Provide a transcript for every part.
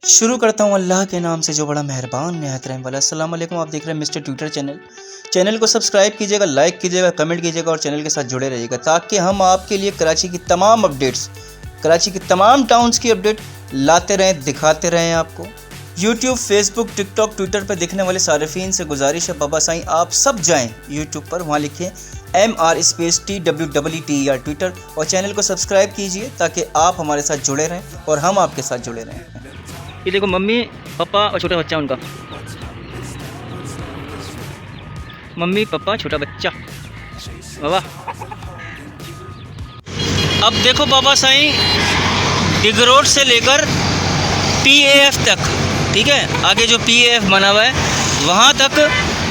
शुरू करता हूँ अल्लाह के नाम से जो बड़ा मेहरबान निहायत रहम वाला। अस्सलाम वालेकुम। आप देख रहे हैं मिस्टर ट्विटर चैनल को सब्सक्राइब कीजिएगा, लाइक कीजिएगा, कमेंट कीजिएगा और चैनल के साथ जुड़े रहिएगा ताकि हम आपके लिए कराची की तमाम अपडेट्स, कराची की तमाम टाउन्स की अपडेट लाते रहें, दिखाते रहें आपको। यूट्यूब, फेसबुक, टिकटॉक, ट्विटर पर दिखने वाले सारिफीन से गुजारिश है बाबा साईं आप सब जाएँ यूट्यूब पर, वहाँ लिखें MR_TWEETER ट्विटर और चैनल को सब्सक्राइब कीजिए ताकि आप हमारे साथ जुड़े रहें और हम आपके साथ जुड़े रहें। ये देखो मम्मी पापा और छोटा बच्चा उनका, मम्मी पापा छोटा बच्चा बाबा। अब देखो बाबा साईं डिग रोड से लेकर PAF तक, ठीक है, आगे जो PAF बना हुआ है वहाँ तक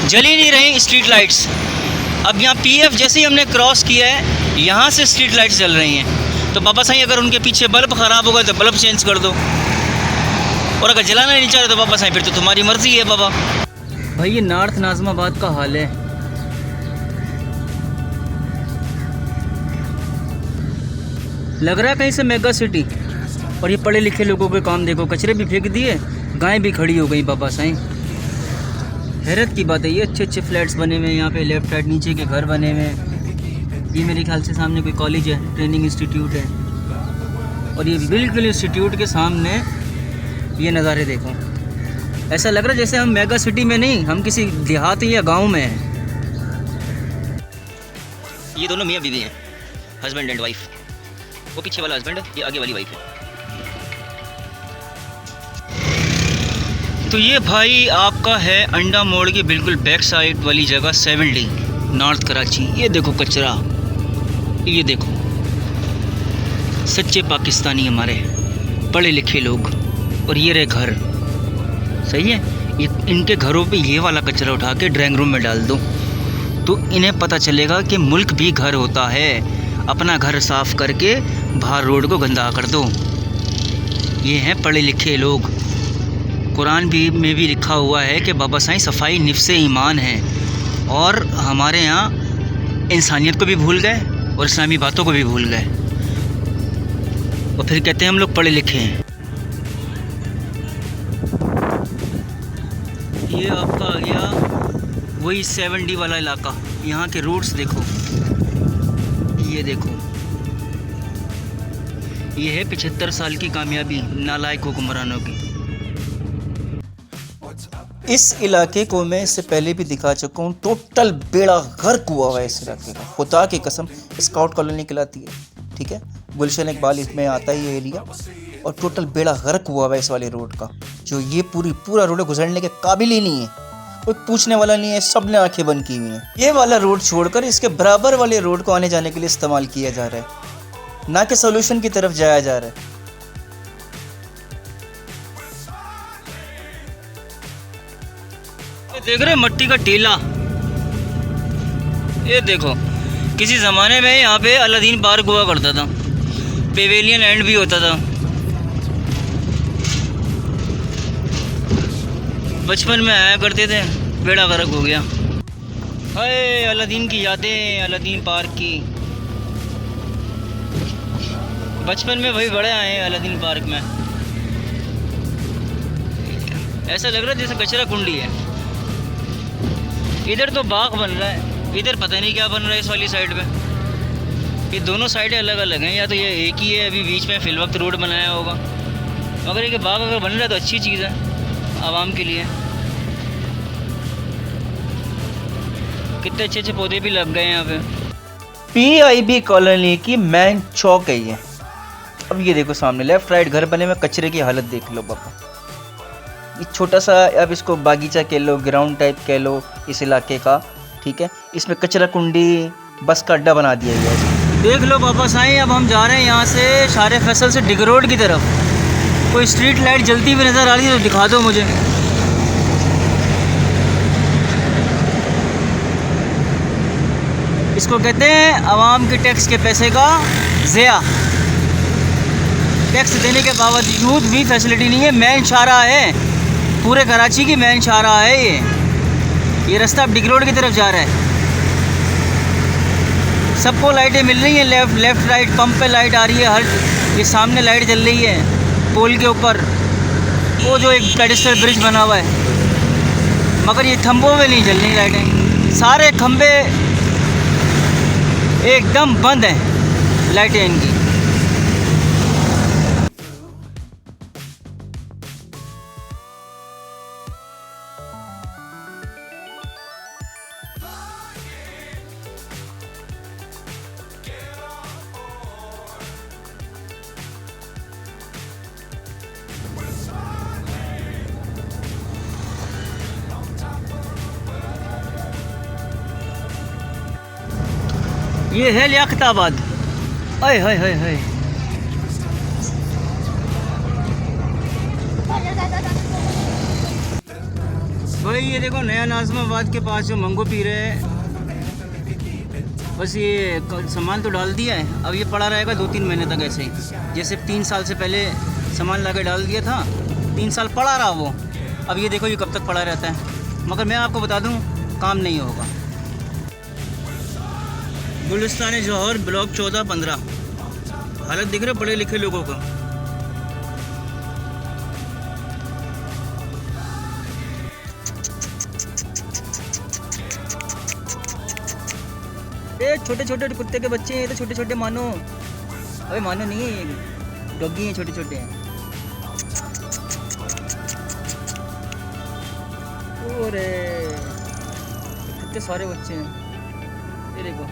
जली नहीं रही स्ट्रीट लाइट्स। अब यहाँ PAF जैसे ही हमने क्रॉस किया है यहाँ से स्ट्रीट लाइट्स जल रही हैं। तो बाबा साईं अगर उनके पीछे बल्ब ख़राब होगा तो बल्ब चेंज कर दो, और अगर जलाना नहीं चाह रहे तो बाबा साईं फिर तो तुम्हारी मर्ज़ी है बाबा। भाई ये नॉर्थ नाज़िमाबाद का हाल है। लग रहा है कहीं से मेगा सिटी। और ये पढ़े लिखे लोगों के काम देखो, कचरे भी फेंक दिए, गायें भी खड़ी हो गई बाबा साईं। हैरत की बात है, ये अच्छे अच्छे फ्लैट्स बने हुए हैं यहाँ पे, लेफ्ट राइट नीचे के घर बने हुए हैं। ये मेरे ख्याल से सामने कोई कॉलेज है, ट्रेनिंग इंस्टीट्यूट है। और ये बिल्कुल इंस्टीट्यूट के सामने ये नज़ारे देखो, ऐसा लग रहा है जैसे हम मेगा सिटी में नहीं, हम किसी देहात या गांव में हैं। ये दोनों मियाँ बीवी हैं, हस्बैंड एंड वाइफ। वो पीछे वाला हस्बैंड है, ये आगे वाली वाइफ है। तो ये भाई आपका है अंडा मोड़ की बिल्कुल बैक साइड वाली जगह 7D नॉर्थ कराची। ये देखो कचरा, ये देखो सच्चे पाकिस्तानी हमारे पढ़े लिखे लोग। और ये रहे घर, सही है। ये इनके घरों पे ये वाला कचरा उठा के ड्राइंग रूम में डाल दो तो इन्हें पता चलेगा कि मुल्क भी घर होता है। अपना घर साफ़ करके बाहर रोड को गंदा कर दो। ये हैं पढ़े लिखे लोग। कुरान भी में भी लिखा हुआ है कि बाबा साईं सफाई निफ्से ईमान है। और हमारे यहाँ इंसानियत को भी भूल गए और इस्लामी बातों को भी भूल गए, और फिर कहते हैं हम लोग पढ़े लिखे हैं। ये आपका आ गया वही 7D वाला इलाका। यहाँ के रोड्स देखो, ये देखो, ये है 75 साल की कामयाबी नालायक हुक्मरानों की। इस इलाके को मैं इससे पहले भी दिखा चुका हूँ, टोटल बेड़ा गर्क हुआ हुआ है इस इलाके का, खुदा की कसम। स्काउट कॉलोनी कहलाती है, ठीक है, गुलशन इकबाल इसमें आता है ये एरिया। और टोटल बेड़ा गर्क हुआ हुआ है इस वाले रोड का। जो ये पूरा रोड गुजरने के काबिल ही नहीं है, कोई पूछने वाला नहीं है, सब ने आंखें बंद की हुई हैं। ये वाला रोड छोड़कर इसके बराबर वाले रोड को आने जाने के लिए इस्तेमाल किया जा रहा है, ना कि सोल्यूशन की तरफ जाया जा रहा है। देख रहे मट्टी का टीला, ये देखो किसी ज़माने में यहाँ पे अलादीन पार्क हुआ करता था, पेवेलियन एंड भी होता था। बचपन में आया करते थे, बेड़ा गर्क हो गया। हाय अलादीन की यादें, अलादीन पार्क की। बचपन में भाई बड़े आए हैं अलादीन पार्क में। ऐसा लग रहा है जैसे कचरा कुंडी है। इधर तो बाग बन रहा है, इधर पता नहीं क्या बन रहा है इस वाली साइड में। ये दोनों साइडें अलग अलग हैं, या तो ये एक ही है, अभी बीच में फिल वक्त रोड बनाया होगा। मगर ये बाग अगर बन रहा है तो अच्छी चीज़ है आवाम के लिए। कितने अच्छे अच्छे पौधे भी लग गए हैं यहाँ पे। PIB कॉलोनी की मैन चौक है ये। अब ये देखो सामने लेफ्ट राइट घर बने में, कचरे की हालत देख लो बाबा। ये छोटा सा, अब इसको बागीचा कह लो, ग्राउंड टाइप कह लो इस इलाके का, ठीक है। इसमें कचरा कुंडी, बस का अड्डा बना दिया गया है। देख लो बाबा साईं, अब हम जा रहे हैं यहाँ से शारे फैसल से डिग रोड की तरफ। कोई स्ट्रीट लाइट जलती हुई नज़र आ रही है तो दिखा दो मुझे। इसको कहते हैं आवाम के टैक्स के पैसे का ज़िया। टैक्स देने के बावजूद भी फैसिलिटी नहीं है। मेन शाहराह है, पूरे कराची की मेन शाहराह है ये रास्ता अब डिग रोड की तरफ जा रहा है। सबको लाइटें मिल रही हैं, लेफ़्ट राइट पंप पे लाइट आ रही है, हर ये सामने लाइट जल रही है पोल के ऊपर। वो जो एक पेडिस्टल ब्रिज बना हुआ है, मगर ये खंभों में नहीं जल रही लाइटें, सारे खंभे एकदम बंद हैं लाइटें इनकी। ये है लियाकताबाद। अय हाय हाय हाय, भाई ये देखो नया नाज़िमाबाद के पास जो मंगो पी रहे हैं, बस ये सामान तो डाल दिया है, अब ये पड़ा रहेगा 2-3 महीने तक ऐसे ही। जैसे 3 साल से पहले सामान ला के डाल दिया था, 3 साल पड़ा रहा वो, अब ये देखो ये कब तक पड़ा रहता है। मगर मैं आपको बता दूं, काम नहीं होगा। गुलिस्तान जौहर ब्लॉक 14-15, हालत दिख रहे पढ़े लिखे लोगों को। ये छोटे छोटे कुत्ते के बच्चे हैं, ये तो छोटे छोटे मानो, अबे मानो नहीं है, ये डॉगी हैं, छोटे छोटे हैं। ओरे कितने सारे बच्चे हैं, ये देखो।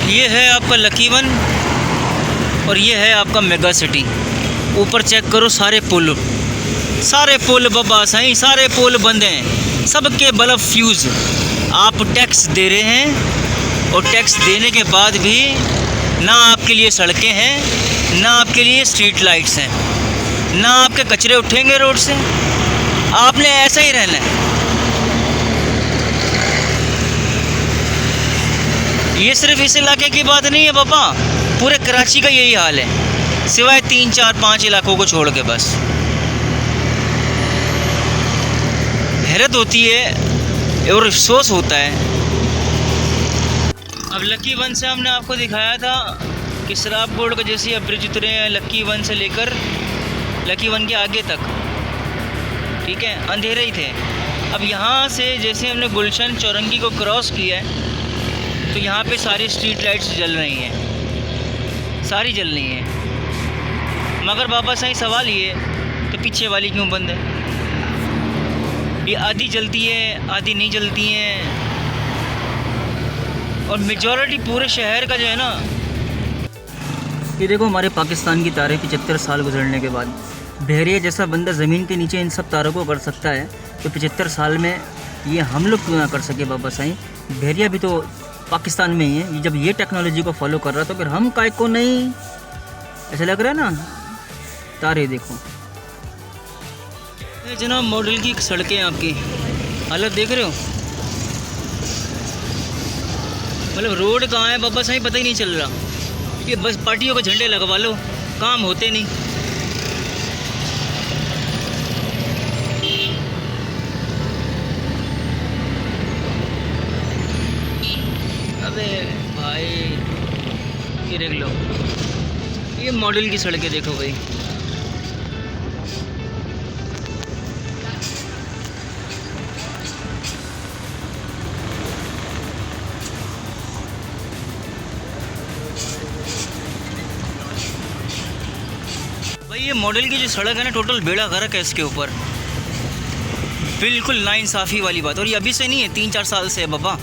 ये है आपका लकी वन और ये है आपका मेगा सिटी। ऊपर चेक करो, सारे पुल बाबा साईं, सारे पुल बंद हैं, सबके बल्ब फ्यूज़। आप टैक्स दे रहे हैं और टैक्स देने के बाद भी ना आपके लिए सड़कें हैं, ना आपके लिए स्ट्रीट लाइट्स हैं, ना आपके कचरे उठेंगे रोड से। आपने ऐसा ही रहना है। ये सिर्फ इस इलाके की बात नहीं है बाबा, पूरे कराची का यही हाल है, सिवाय 3, 4, 5 इलाकों को छोड़ के। बस हैरत होती है और अफसोस होता है। अब लकी वन से हमने आपको दिखाया था कि शराब बोर्ड का जैसे अब ब्रिज उतरे हैं लकी वन से लेकर लकी वन के आगे तक, ठीक है, अंधेरे ही थे। अब यहाँ से जैसे हमने गुलशन चौरंगी को क्रॉस किया है तो यहाँ पे सारी स्ट्रीट लाइट्स जल रही हैं, सारी जल रही हैं। मगर बाबा साईं सवाल ये तो पीछे वाली क्यों बंद है? ये आधी जलती है, आधी नहीं जलती हैं। और मेजॉरिटी पूरे शहर का जो है ना, ये देखो हमारे पाकिस्तान की तारीख 75 साल गुजरने के बाद, बहरिया जैसा बंदा ज़मीन के नीचे इन सब तारों को कर सकता है तो 75 साल में ये हम लोग क्यों ना कर सके बाबा साईं? बहरिया भी तो पाकिस्तान में ही है। जब ये टेक्नोलॉजी को फॉलो कर रहा तो फिर हम काय को नहीं? ऐसा लग रहा है ना। तारे देखो, ये जनाब मॉडल की सड़कें आपकी हालत देख रहे हो, मतलब रोड कहाँ है बाबा साईं पता ही नहीं चल रहा। ये बस पार्टियों को झंडे लगवा लो, काम होते नहीं। अबे भाई ये देख लो, ये मॉडल की सड़कें देखो भाई। भाई ये मॉडल की जो सड़क है ना, टोटल बेड़ा गर्क है इसके ऊपर, बिल्कुल नाइंसाफ़ी वाली बात। और ये अभी से नहीं है, 3-4 साल से है बाबा।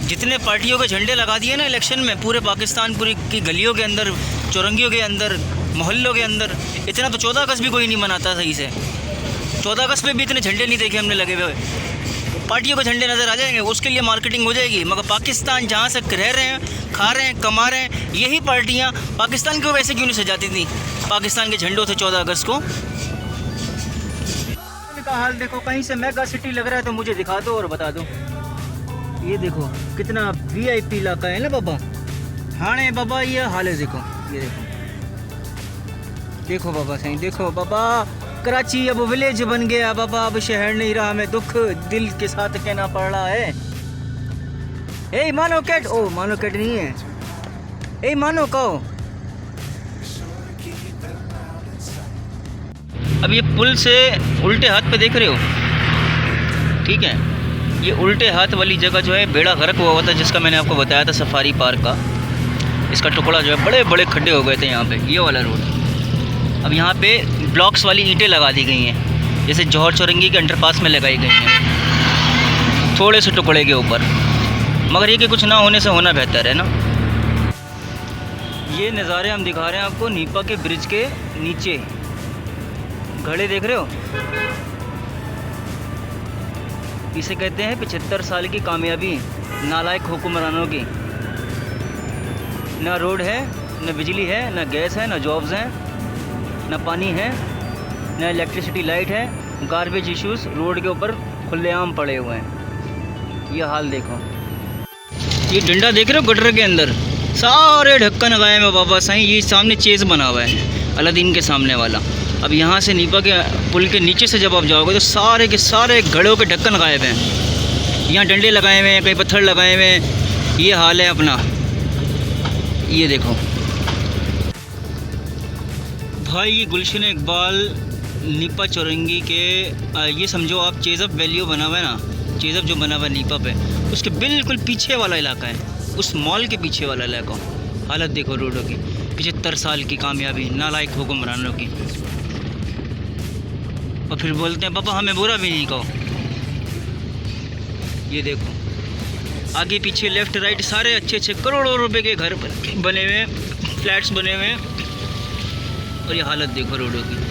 जितने पार्टियों के झंडे लगा दिए ना इलेक्शन में, पूरे पाकिस्तान पूरी की गलियों के अंदर, चौरंगियों के अंदर, मोहल्लों के अंदर, इतना तो 14 अगस्त भी कोई नहीं मनाता सही से। 14 अगस्त में भी इतने झंडे नहीं देखे हमने लगे हुए। पार्टियों के झंडे नज़र आ जाएंगे, उसके लिए मार्केटिंग हो जाएगी। मगर पाकिस्तान जहाँ से रह रहे हैं, खा रहे हैं, कमा रहे हैं, यही पार्टियाँ पाकिस्तान को वैसे क्यों नहीं सजाती थी पाकिस्तान के झंडों से 14 अगस्त को? का हाल देखो, कहीं से मेगा सिटी लग रहा है तो मुझे दिखा दो और बता दो। ये देखो कितना VIP इलाका है ना बाबा। हाँ बाबा, ये हाल है देखो, ये देखो देखो बाबा सही, देखो बाबा, कराची अब विलेज बन गया बाबा, अब शहर नहीं रहा। हमें दुख दिल के साथ कहना पड़ रहा है। ए मानो कैट, ओ मानो कैट नहीं है, ए मानो कहो। अब ये पुल से उल्टे हाथ पे देख रहे हो, ठीक है, ये उल्टे हाथ वाली जगह जो है बेड़ा गर्क हुआ था, जिसका मैंने आपको बताया था सफारी पार्क का। इसका टुकड़ा जो है बड़े बड़े खड्डे हो गए थे यहाँ पे, ये वाला रोड। अब यहाँ पे ब्लॉक्स वाली ईंटें लगा दी गई हैं, जैसे जौहर चौरंगी के अंडरपास में लगाई गई हैं, थोड़े से टुकड़े के ऊपर। मगर ये कि कुछ ना होने से होना बेहतर है ना। ये नज़ारे हम दिखा रहे हैं आपको नीपा के ब्रिज के नीचे, घड़े देख रहे हो, इसे कहते हैं 75 साल की कामयाबी नालायक हुक्मरानों की। ना रोड है, ना बिजली है, ना गैस है, ना जॉब्स हैं, ना पानी है, ना इलेक्ट्रिसिटी लाइट है। गार्बेज इश्यूज़ रोड के ऊपर खुलेआम पड़े हुए हैं। ये हाल देखो, ये डंडा देख रहे हो गटर के अंदर, सारे ढक्कन लगाए हुए बाबा साईं। ये सामने चेज़ बना हुआ है अलादीन के सामने वाला। अब यहाँ से नीपा के पुल के नीचे से जब आप जाओगे तो सारे के सारे घड़ों के ढक्कन लगाए हुए हैं। यहाँ डंडे लगाए हुए हैं, कहीं पत्थर लगाए हुए हैं। ये हाल है अपना, ये देखो भाई। ये गुलशन इकबाल नीपा चौरंगी के ये समझो आप चेज़अप वैल्यू बना हुआ है ना, चेज़अप जो बना हुआ है नीपा पे, उसके बिल्कुल पीछे वाला इलाका है, उस मॉल के पीछे वाला इलाका। हालत देखो रोडों की, 75 साल की कामयाबी नालायक हुक्मरानों की। और फिर बोलते हैं पापा हमें बुरा भी नहीं कहो। ये देखो आगे पीछे लेफ़्ट राइट सारे अच्छे अच्छे करोड़ों रुपए के घर बने हुए हैं, फ्लैट्स बने हुए हैं। और ये हालत देखो रोडों की।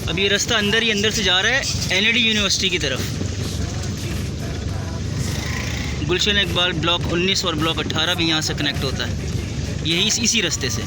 अब ये रास्ता अंदर ही अंदर से जा रहा है एनएडी यूनिवर्सिटी की तरफ। गुलशन इकबाल ब्लॉक 19 और ब्लॉक 18 भी यहाँ से कनेक्ट होता है, यही इसी रास्ते से।